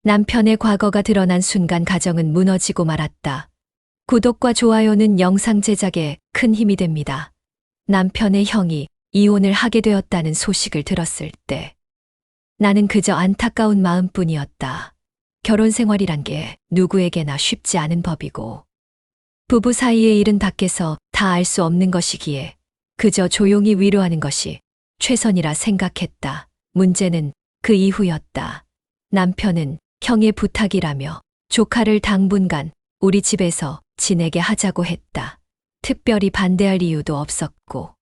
남편의 과거가 드러난 순간 가정은 무너지고 말았다. 구독과 좋아요는 영상 제작에 큰 힘이 됩니다. 남편의 형이 이혼을 하게 되었다는 소식을 들었을 때 나는 그저 안타까운 마음뿐이었다. 결혼 생활이란 게 누구에게나 쉽지 않은 법이고 부부 사이의 일은 밖에서 다 알 수 없는 것이기에 그저 조용히 위로하는 것이 최선이라 생각했다. 문제는 그 이후였다. 남편은 형의 부탁이라며 조카를 당분간 우리 집에서 지내게 하자고 했다. 특별히 반대할 이유도 없었고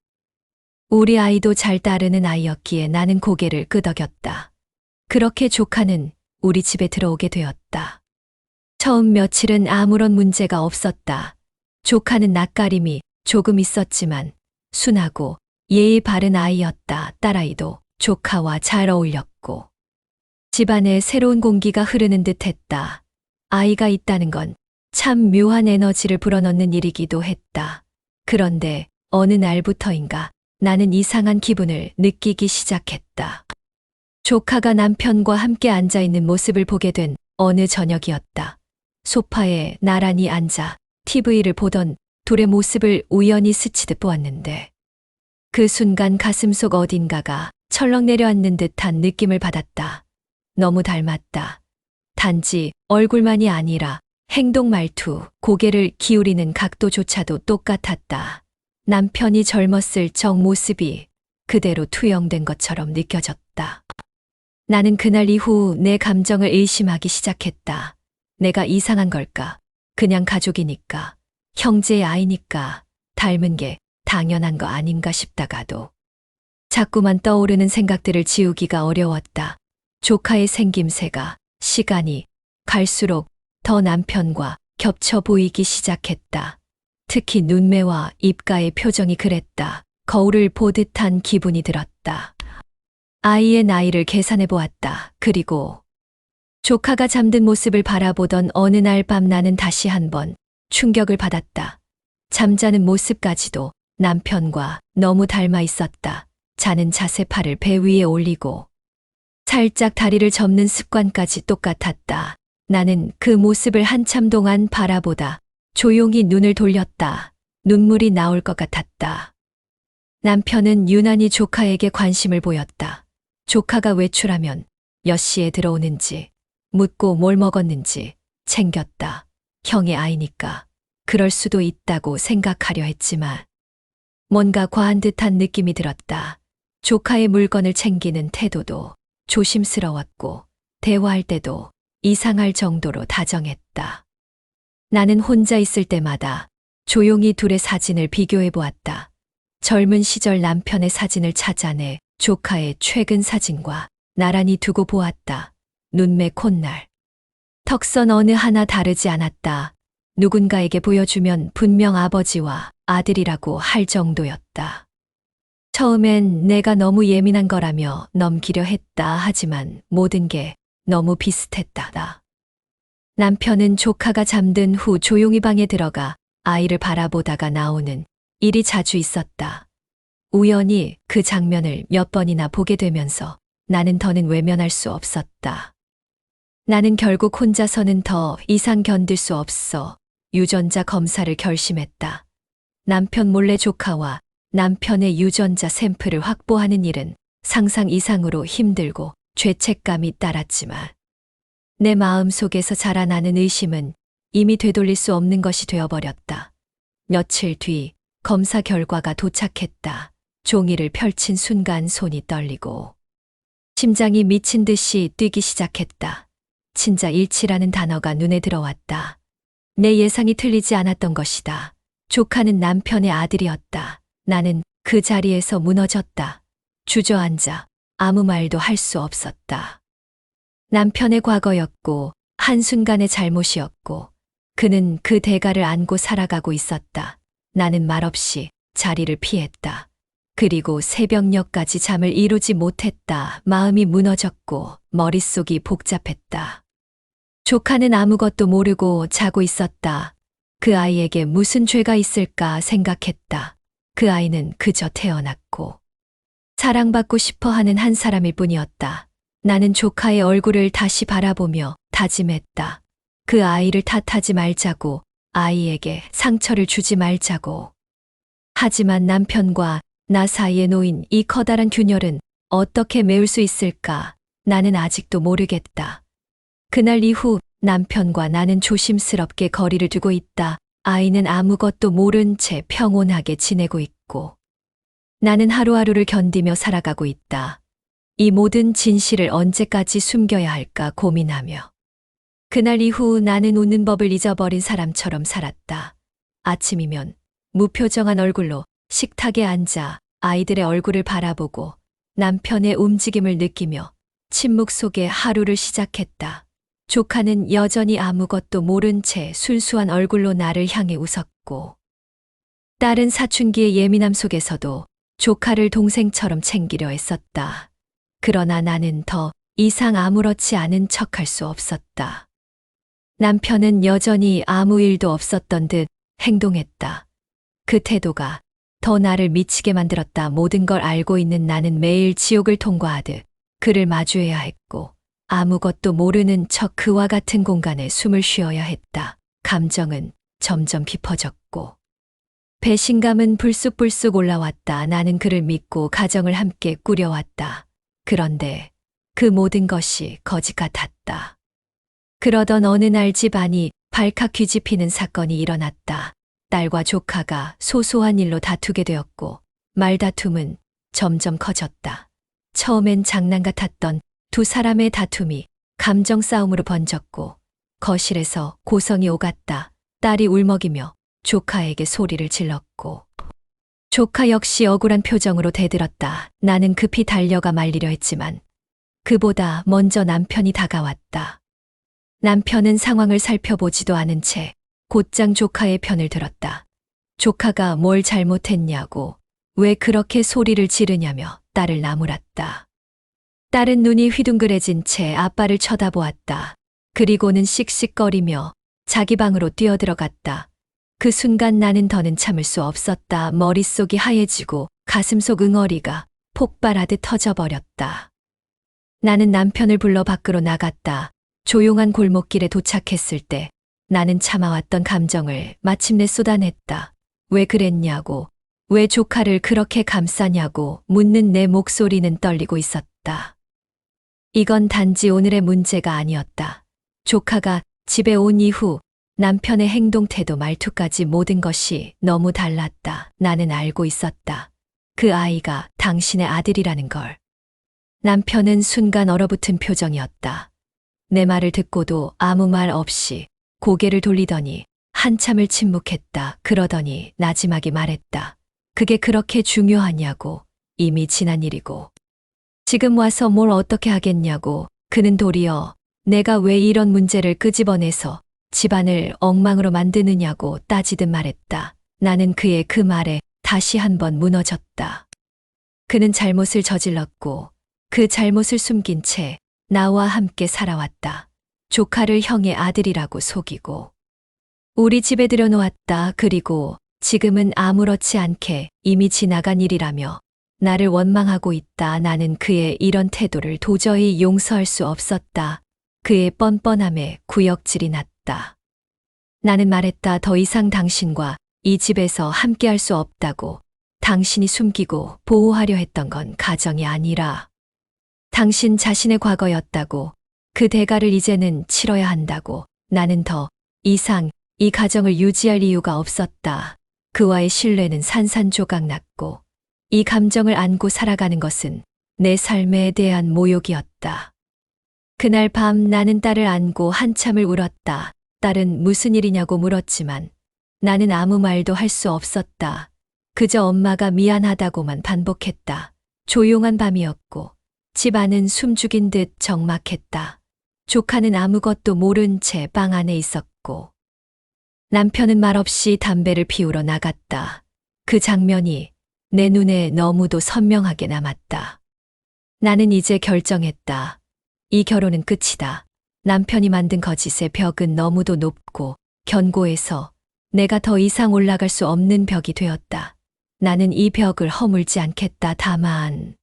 우리 아이도 잘 따르는 아이였기에 나는 고개를 끄덕였다. 그렇게 조카는 우리 집에 들어오게 되었다. 처음 며칠은 아무런 문제가 없었다. 조카는 낯가림이 조금 있었지만 순하고 예의 바른 아이였다. 딸아이도 조카와 잘 어울렸고 집안에 새로운 공기가 흐르는 듯했다. 아이가 있다는 건 참 묘한 에너지를 불어넣는 일이기도 했다. 그런데 어느 날부터인가 나는 이상한 기분을 느끼기 시작했다. 조카가 남편과 함께 앉아있는 모습을 보게 된 어느 저녁이었다. 소파에 나란히 앉아 TV를 보던 둘의 모습을 우연히 스치듯 보았는데 그 순간 가슴속 어딘가가 철렁 내려앉는 듯한 느낌을 받았다. 너무 닮았다. 단지 얼굴만이 아니라 행동 말투, 고개를 기울이는 각도조차도 똑같았다. 남편이 젊었을 적 모습이 그대로 투영된 것처럼 느껴졌다. 나는 그날 이후 내 감정을 의심하기 시작했다. 내가 이상한 걸까? 그냥 가족이니까, 형제의 아이니까 닮은 게 당연한 거 아닌가 싶다가도 자꾸만 떠오르는 생각들을 지우기가 어려웠다. 조카의 생김새가 시간이 갈수록 더 남편과 겹쳐 보이기 시작했다. 특히 눈매와 입가의 표정이 그랬다. 거울을 보듯한 기분이 들었다. 아이의 나이를 계산해 보았다. 그리고 조카가 잠든 모습을 바라보던 어느 날 밤 나는 다시 한번 충격을 받았다. 잠자는 모습까지도 남편과 너무 닮아 있었다. 자는 자세, 팔을 배 위에 올리고 살짝 다리를 접는 습관까지 똑같았다. 나는 그 모습을 한참 동안 바라보다 조용히 눈을 돌렸다. 눈물이 나올 것 같았다. 남편은 유난히 조카에게 관심을 보였다. 조카가 외출하면 몇 시에 들어오는지, 묻고 뭘 먹었는지 챙겼다. 형의 아이니까 그럴 수도 있다고 생각하려 했지만 뭔가 과한 듯한 느낌이 들었다. 조카의 물건을 챙기는 태도도 조심스러웠고 대화할 때도 이상할 정도로 다정했다. 나는 혼자 있을 때마다 조용히 둘의 사진을 비교해 보았다. 젊은 시절 남편의 사진을 찾아내 조카의 최근 사진과 나란히 두고 보았다. 눈매, 콧날, 턱선 어느 하나 다르지 않았다. 누군가에게 보여주면 분명 아버지와 아들이라고 할 정도였다. 처음엔 내가 너무 예민한 거라며 넘기려 했다. 하지만 모든 게 너무 비슷했다. 남편은 조카가 잠든 후 조용히 방에 들어가 아이를 바라보다가 나오는 일이 자주 있었다. 우연히 그 장면을 몇 번이나 보게 되면서 나는 더는 외면할 수 없었다. 나는 결국 혼자서는 더 이상 견딜 수 없어 유전자 검사를 결심했다. 남편 몰래 조카와 남편의 유전자 샘플을 확보하는 일은 상상 이상으로 힘들고 죄책감이 따랐지만 내 마음속에서 자라나는 의심은 이미 되돌릴 수 없는 것이 되어버렸다. 며칠 뒤 검사 결과가 도착했다. 종이를 펼친 순간 손이 떨리고 심장이 미친 듯이 뛰기 시작했다. 친자 일치라는 단어가 눈에 들어왔다. 내 예상이 틀리지 않았던 것이다. 조카는 남편의 아들이었다. 나는 그 자리에서 무너졌다. 주저앉아 아무 말도 할 수 없었다. 남편의 과거였고 한순간의 잘못이었고 그는 그 대가를 안고 살아가고 있었다. 나는 말없이 자리를 피했다. 그리고 새벽녘까지 잠을 이루지 못했다. 마음이 무너졌고 머릿속이 복잡했다. 조카는 아무것도 모르고 자고 있었다. 그 아이에게 무슨 죄가 있을까 생각했다. 그 아이는 그저 태어났고 사랑받고 싶어 하는 한 사람일 뿐이었다. 나는 조카의 얼굴을 다시 바라보며 다짐했다. 그 아이를 탓하지 말자고, 아이에게 상처를 주지 말자고. 하지만 남편과 나 사이에 놓인 이 커다란 균열은 어떻게 메울 수 있을까? 나는 아직도 모르겠다. 그날 이후 남편과 나는 조심스럽게 거리를 두고 있다. 아이는 아무것도 모른 채 평온하게 지내고 있고, 나는 하루하루를 견디며 살아가고 있다. 이 모든 진실을 언제까지 숨겨야 할까 고민하며. 그날 이후 나는 웃는 법을 잊어버린 사람처럼 살았다. 아침이면 무표정한 얼굴로 식탁에 앉아 아이들의 얼굴을 바라보고 남편의 움직임을 느끼며 침묵 속에 하루를 시작했다. 조카는 여전히 아무것도 모른 채 순수한 얼굴로 나를 향해 웃었고, 딸은 사춘기의 예민함 속에서도 조카를 동생처럼 챙기려 했었다. 그러나 나는 더 이상 아무렇지 않은 척할 수 없었다. 남편은 여전히 아무 일도 없었던 듯 행동했다. 그 태도가 더 나를 미치게 만들었다. 모든 걸 알고 있는 나는 매일 지옥을 통과하듯 그를 마주해야 했고, 아무것도 모르는 척 그와 같은 공간에 숨을 쉬어야 했다. 감정은 점점 깊어졌고, 배신감은 불쑥불쑥 올라왔다. 나는 그를 믿고 가정을 함께 꾸려왔다. 그런데 그 모든 것이 거짓 같았다. 그러던 어느 날 집안이 발칵 뒤집히는 사건이 일어났다. 딸과 조카가 소소한 일로 다투게 되었고, 말다툼은 점점 커졌다. 처음엔 장난 같았던 두 사람의 다툼이 감정 싸움으로 번졌고, 거실에서 고성이 오갔다. 딸이 울먹이며 조카에게 소리를 질렀고, 조카 역시 억울한 표정으로 대들었다. 나는 급히 달려가 말리려 했지만 그보다 먼저 남편이 다가왔다. 남편은 상황을 살펴보지도 않은 채 곧장 조카의 편을 들었다. 조카가 뭘 잘못했냐고, 왜 그렇게 소리를 지르냐며 딸을 나무랐다. 딸은 눈이 휘둥그레진 채 아빠를 쳐다보았다. 그리고는 씩씩거리며 자기 방으로 뛰어들어갔다. 그 순간 나는 더는 참을 수 없었다. 머릿속이 하얘지고 가슴속 응어리가 폭발하듯 터져버렸다. 나는 남편을 불러 밖으로 나갔다. 조용한 골목길에 도착했을 때 나는 참아왔던 감정을 마침내 쏟아냈다. 왜 그랬냐고, 왜 조카를 그렇게 감싸냐고 묻는 내 목소리는 떨리고 있었다. 이건 단지 오늘의 문제가 아니었다. 조카가 집에 온 이후 남편의 행동, 태도, 말투까지 모든 것이 너무 달랐다. 나는 알고 있었다. 그 아이가 당신의 아들이라는 걸. 남편은 순간 얼어붙은 표정이었다. 내 말을 듣고도 아무 말 없이 고개를 돌리더니 한참을 침묵했다. 그러더니 나지막이 말했다. 그게 그렇게 중요하냐고. 이미 지난 일이고. 지금 와서 뭘 어떻게 하겠냐고. 그는 도리어 내가 왜 이런 문제를 끄집어내서 집안을 엉망으로 만드느냐고 따지듯 말했다. 나는 그의 그 말에 다시 한번 무너졌다. 그는 잘못을 저질렀고 그 잘못을 숨긴 채 나와 함께 살아왔다. 조카를 형의 아들이라고 속이고 우리 집에 들여놓았다. 그리고 지금은 아무렇지 않게 이미 지나간 일이라며 나를 원망하고 있다. 나는 그의 이런 태도를 도저히 용서할 수 없었다. 그의 뻔뻔함에 구역질이 났다. 나는 말했다. 더 이상 당신과 이 집에서 함께할 수 없다고. 당신이 숨기고 보호하려 했던 건 가정이 아니라 당신 자신의 과거였다고. 그 대가를 이제는 치러야 한다고. 나는 더 이상 이 가정을 유지할 이유가 없었다. 그와의 신뢰는 산산조각 났고 이 감정을 안고 살아가는 것은 내 삶에 대한 모욕이었다. 그날 밤 나는 딸을 안고 한참을 울었다. 딸은 무슨 일이냐고 물었지만 나는 아무 말도 할 수 없었다. 그저 엄마가 미안하다고만 반복했다. 조용한 밤이었고 집안은 숨죽인 듯 적막했다. 조카는 아무것도 모른 채 방 안에 있었고 남편은 말없이 담배를 피우러 나갔다. 그 장면이 내 눈에 너무도 선명하게 남았다. 나는 이제 결정했다. 이 결혼은 끝이다. 남편이 만든 거짓의 벽은 너무도 높고 견고해서 내가 더 이상 올라갈 수 없는 벽이 되었다. 나는 이 벽을 허물지 않겠다. 다만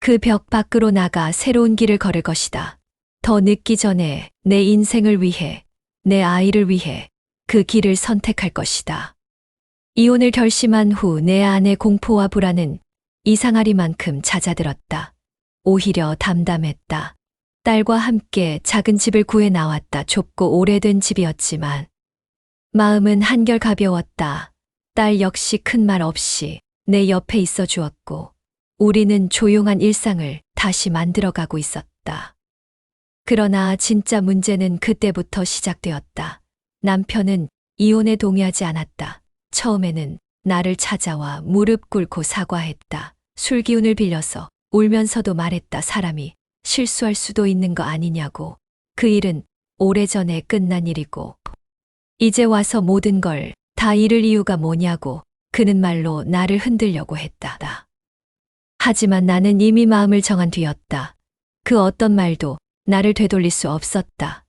그 벽 밖으로 나가 새로운 길을 걸을 것이다. 더 늦기 전에 내 인생을 위해, 내 아이를 위해 그 길을 선택할 것이다. 이혼을 결심한 후 내 안의 공포와 불안은 이상하리만큼 잦아들었다. 오히려 담담했다. 딸과 함께 작은 집을 구해 나왔다. 좁고 오래된 집이었지만 마음은 한결 가벼웠다. 딸 역시 큰 말 없이 내 옆에 있어 주었고 우리는 조용한 일상을 다시 만들어가고 있었다. 그러나 진짜 문제는 그때부터 시작되었다. 남편은 이혼에 동의하지 않았다. 처음에는 나를 찾아와 무릎 꿇고 사과했다. 술 기운을 빌려서 울면서도 말했다. 사람이 실수할 수도 있는 거 아니냐고. 그 일은 오래전에 끝난 일이고 이제 와서 모든 걸 다 잃을 이유가 뭐냐고. 그는 말로 나를 흔들려고 했다. 하지만 나는 이미 마음을 정한 뒤였다. 그 어떤 말도 나를 되돌릴 수 없었다.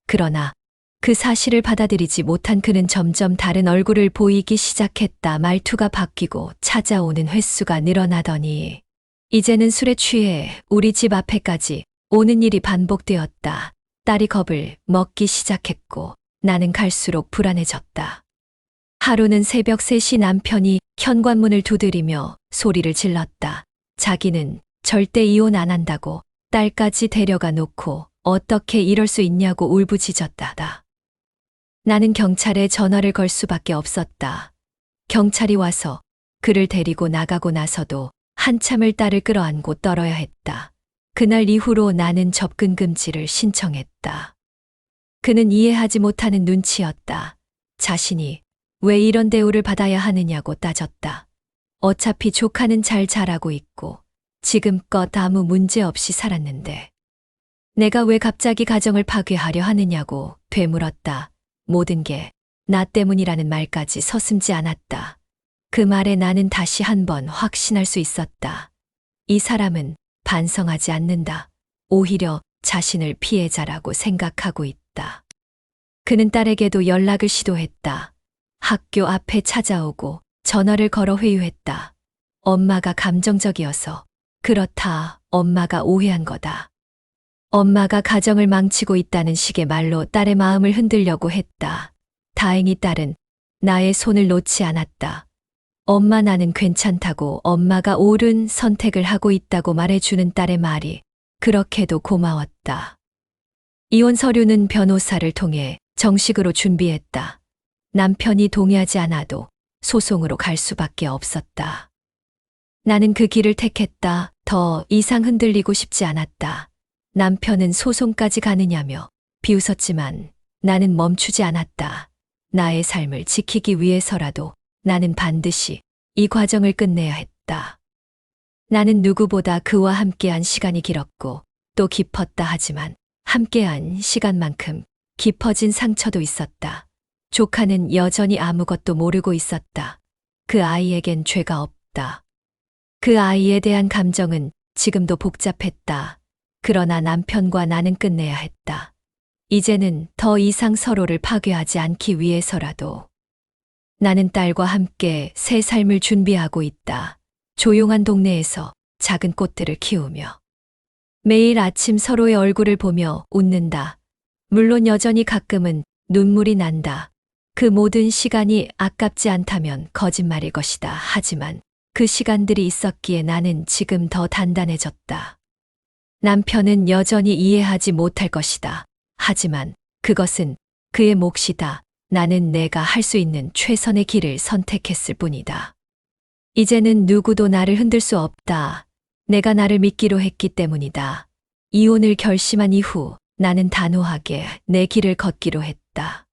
그러나 그 사실을 받아들이지 못한 그는 점점 다른 얼굴을 보이기 시작했다. 말투가 바뀌고 찾아오는 횟수가 늘어나더니 이제는 술에 취해 우리 집 앞에까지 오는 일이 반복되었다. 딸이 겁을 먹기 시작했고 나는 갈수록 불안해졌다. 하루는 새벽 3시 남편이 현관문을 두드리며 소리를 질렀다. 자기는 절대 이혼 안 한다고 딸까지 데려가 놓고 어떻게 이럴 수 있냐고 울부짖었다. 나는 경찰에 전화를 걸 수밖에 없었다. 경찰이 와서 그를 데리고 나가고 나서도 한참을 딸을 끌어안고 떨어야 했다. 그날 이후로 나는 접근 금지를 신청했다. 그는 이해하지 못하는 눈치였다. 자신이 왜 이런 대우를 받아야 하느냐고 따졌다. 어차피 조카는 잘 자라고 있고 지금껏 아무 문제 없이 살았는데 내가 왜 갑자기 가정을 파괴하려 하느냐고 되물었다. 모든 게 나 때문이라는 말까지 서슴지 않았다. 그 말에 나는 다시 한번 확신할 수 있었다. 이 사람은 반성하지 않는다. 오히려 자신을 피해자라고 생각하고 있다. 그는 딸에게도 연락을 시도했다. 학교 앞에 찾아오고 전화를 걸어 회유했다. 엄마가 감정적이어서 그렇다. 엄마가 오해한 거다. 엄마가 가정을 망치고 있다는 식의 말로 딸의 마음을 흔들려고 했다. 다행히 딸은 나의 손을 놓지 않았다. 엄마 나는 괜찮다고 엄마가 옳은 선택을 하고 있다고 말해주는 딸의 말이 그렇게도 고마웠다. 이혼 서류는 변호사를 통해 정식으로 준비했다. 남편이 동의하지 않아도 소송으로 갈 수밖에 없었다. 나는 그 길을 택했다. 더 이상 흔들리고 싶지 않았다. 남편은 소송까지 가느냐며 비웃었지만 나는 멈추지 않았다. 나의 삶을 지키기 위해서라도 나는 반드시 이 과정을 끝내야 했다. 나는 누구보다 그와 함께한 시간이 길었고 또 깊었다. 하지만 함께한 시간만큼 깊어진 상처도 있었다. 조카는 여전히 아무것도 모르고 있었다. 그 아이에겐 죄가 없다. 그 아이에 대한 감정은 지금도 복잡했다. 그러나 남편과 나는 끝내야 했다. 이제는 더 이상 서로를 파괴하지 않기 위해서라도. 나는 딸과 함께 새 삶을 준비하고 있다. 조용한 동네에서 작은 꽃들을 키우며 매일 아침 서로의 얼굴을 보며 웃는다. 물론 여전히 가끔은 눈물이 난다. 그 모든 시간이 아깝지 않다면 거짓말일 것이다. 하지만 그 시간들이 있었기에 나는 지금 더 단단해졌다. 남편은 여전히 이해하지 못할 것이다. 하지만 그것은 그의 몫이다. 나는 내가 할 수 있는 최선의 길을 선택했을 뿐이다. 이제는 누구도 나를 흔들 수 없다. 내가 나를 믿기로 했기 때문이다. 이혼을 결심한 이후 나는 단호하게 내 길을 걷기로 했다.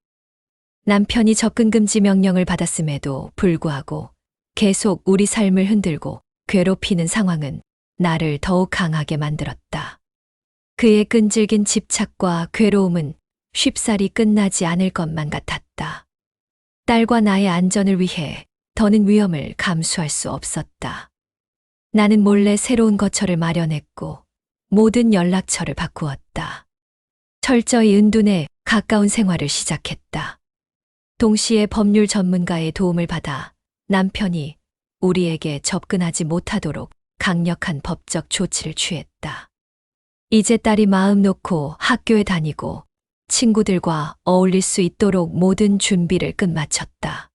남편이 접근금지 명령을 받았음에도 불구하고 계속 우리 삶을 흔들고 괴롭히는 상황은 나를 더욱 강하게 만들었다. 그의 끈질긴 집착과 괴로움은 쉽사리 끝나지 않을 것만 같았다. 딸과 나의 안전을 위해 더는 위험을 감수할 수 없었다. 나는 몰래 새로운 거처를 마련했고 모든 연락처를 바꾸었다. 철저히 은둔에 가까운 생활을 시작했다. 동시에 법률 전문가의 도움을 받아 남편이 우리에게 접근하지 못하도록 강력한 법적 조치를 취했다. 이제 딸이 마음 놓고 학교에 다니고 친구들과 어울릴 수 있도록 모든 준비를 끝마쳤다.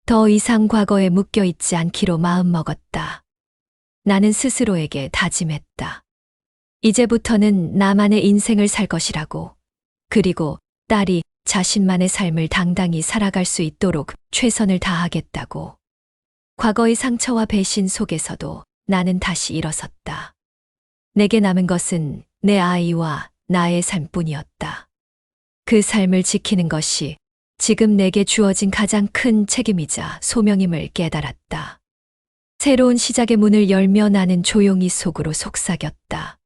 더 이상 과거에 묶여 있지 않기로 마음먹었다. 나는 스스로에게 다짐했다. 이제부터는 나만의 인생을 살 것이라고. 그리고 딸이 자신만의 삶을 당당히 살아갈 수 있도록 최선을 다하겠다고. 과거의 상처와 배신 속에서도 나는 다시 일어섰다. 내게 남은 것은 내 아이와 나의 삶뿐이었다. 그 삶을 지키는 것이 지금 내게 주어진 가장 큰 책임이자 소명임을 깨달았다. 새로운 시작의 문을 열며 나는 조용히 속으로 속삭였다.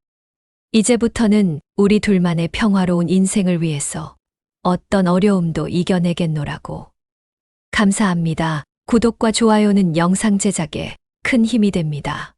이제부터는 우리 둘만의 평화로운 인생을 위해서 어떤 어려움도 이겨내겠노라고. 감사합니다. 구독과 좋아요는 영상 제작에 큰 힘이 됩니다.